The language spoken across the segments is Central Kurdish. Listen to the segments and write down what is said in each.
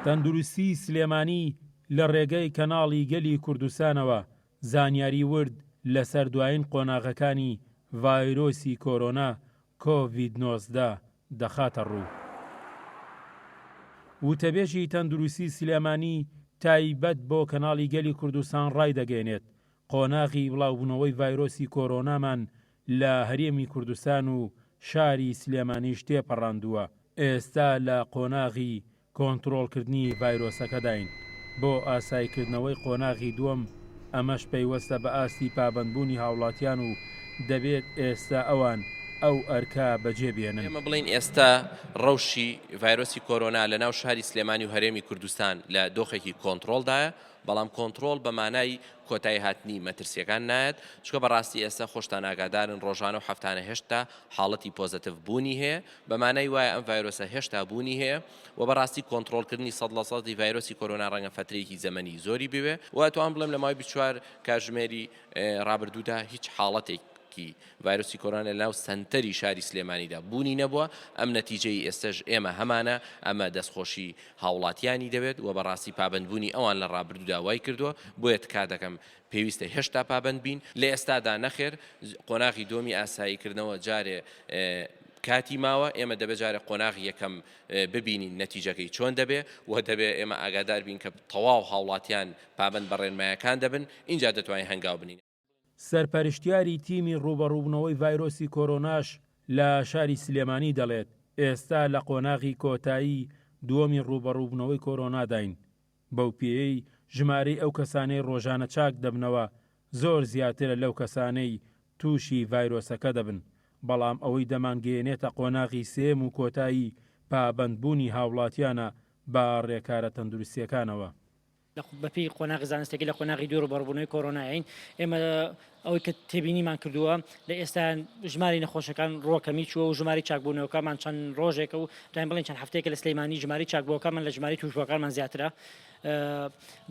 تەندروستی سلێمانی لە ڕێگەی کەناڵی گەلی کوردستانەوە زانیاری ورد لەسەر دوایین قۆناغەکانی ڤایرۆسی کۆرۆنا کۆڤید-19 دەخاتە ڕوو. وتەبێژی تەندروستی سلێمانی تایبەت بۆ کەناڵی گەلی کوردستان ڕایدەگەێنێت قۆناغی بڵاوبوونەوەی ڤایرۆسی کۆرۆنامان لە هەرێمی کوردستان و شاری سلێمانیش تێپەڕاندووە. ئێستا لە قۆناغی کۆنتڕۆڵکردنی ڤایرۆسەکەداین بۆ ئاساییکردنەوەی قۆناغی دووەم، ئەمەش پەیوەستە بە ئاستی پابەندبوونی هاوڵاتیان و دەبێت ئێستا ئەوان ئەو ئەرکا بەجێبێنن. ئێمە بڵین ئێستا ڕەوشی ڤایرۆسی کۆرۆنا لە ناو شاری سلێمانی و هەرێمی کوردستان لە دۆخێکی کۆنتڕۆڵدایە، بەڵام کۆنتڕۆڵ بە مانای کۆتایی هاتنی مەترسیەکان نایەت، چکە بەڕاستی ئێستا خۆشتان ئاگادارن ڕۆژانە و هەفتانە هێشتا حاڵەتی پۆزەتیڤ بوونی هەیە، بە مانای وایە ئەم ڤایرۆسە هێشتا بوونی هەیە و بەڕاستی کۆنتڕۆڵکردنی 100% ڤایرۆسی کۆرۆنا ڕەنگە فترەیەکی زەمەنی زۆری بوێ و توان بڵێم لە ماوەی 24 کاتژمێری ڕابردوودا هیچ حاڵەتێک ڤایرۆسی کۆرۆنا لەناو سەنتەری شاری سلێمانیدا بوونی نەبووە. ئەم نەتیجەی ئێستش ئێمە هەمانە، ئەمە دەستخۆشی هاوڵاتیانی دەبێت و بەڕاستی پابەندبوونی ئەوان لە ڕابردوودا وای کردووە، بۆیە تکا دەکەم پێویستە هێشتا پابەند بین. لە ئێستادا نەخێر قۆناغی دۆمی ئاساییکردنەوە جارێ کاتی ماوە، ئێمە دەبێت جارێ قۆناغی یەکەم ببینین نەتیجەکەی چۆن دەبێ و دەبێت ئێمە ئاگادار بین کە تەواو هاوڵاتیان پابەند بە رێنماییەکان دەبن، اینجا دەتوانین هەنگاو بنین. سەرپەرشتیاری تیمی ڕوبەڕووبوونەوەی ڤایرۆسی کۆرۆناش لە شاری سلێمانی دەڵێت ئێستا لە قۆناغی کۆتایی دووەمی ڕوبەڕووبوونەوەی کۆرۆناداین. بەو پێیەی ژمارەی ئەو کەسانەی ڕۆژانە چاک دەبنەوە زۆر زیاترە لەو کەسانەی تووشی ڤایرۆسەکە دەبن، بەڵام ئەوەی دەمانگەێنێتە قۆناغی سێم و کۆتایی پابەندبوونی هاوڵاتیانە بە ڕێکارە تەندروستیەکانەوە. بەپی قۆناغی زانستێکی لە قۆناغی دوور ڕوبەڕووبوونەوەی کۆرۆنایین، ئێمە ئەوەی کە تێبینیمان کردووە لە ئێستا ژماری نەخۆشەکان ڕۆکەمی چووە و ژماری چاکبوونەوەکەمان چەند ڕۆژێکە و دایم بڵێن چەند هەفتەیەکە لە سلەیمانی ژماری چاکبووەکەمان لە ژماری تووشبووەکانمان زیاترە.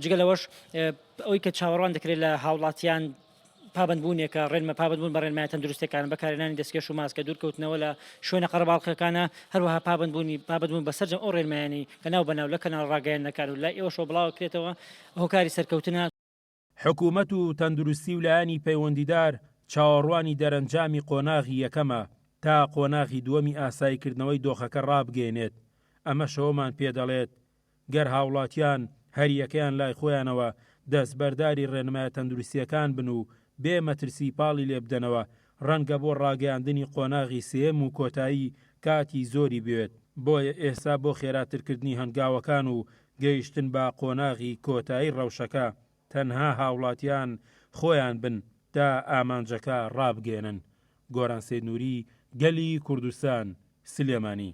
جگە لەوەش ئەوەی کە چاوەڕوان دەکرێت لە هاوڵاتیان پابەندبوونێکە پابەندبوون بە ڕێنمایە تەندروستیەکان بەکارهێنانی دەستکێش و ماسکە دوورکەوتنەوە لە شوێنە قەرەباڵغەکانە، هەروەها پابەندبوون بەسەرجەم ئەو ڕێنمایانی کە ناو بەناو لە کەناڵ ڕاگەیاندنەکان و لای ئێوەشەوە بڵاوکرێتەوە هۆکاری سەرکەوتنە. حکوومەت و تەندروستی و لایەنی پەیوەندیدار چاوەڕوانی دەرەنجامی قۆناغی یەکەمە تا قۆناغی دووەمی ئاساییکردنەوەی دۆخەکە ڕابگەێنێت. ئەمە شەوەمان پێدەڵێت گەر هاوڵاتیان هەریەکەیان لای خۆیانەوە دەستبەرداری ڕێنمایە تەندروستیەکان بن و بێ مەترسی پاڵی لێبدەنەوە، ڕەنگە بۆ ڕاگەیاندنی قۆناغی سێم و کۆتایی کاتی زۆری بوێت. بۆیە ئێستا بۆ خێراترکردنی هەنگاوەکان و گەیشتن بە قۆناغی کۆتایی ڕەوشەکە تەنها هاوڵاتیان خۆیان بن تا ئامانجەکە ڕابگەێنن. گۆران سەید نووری، گەلی کوردستان، سلێمانی.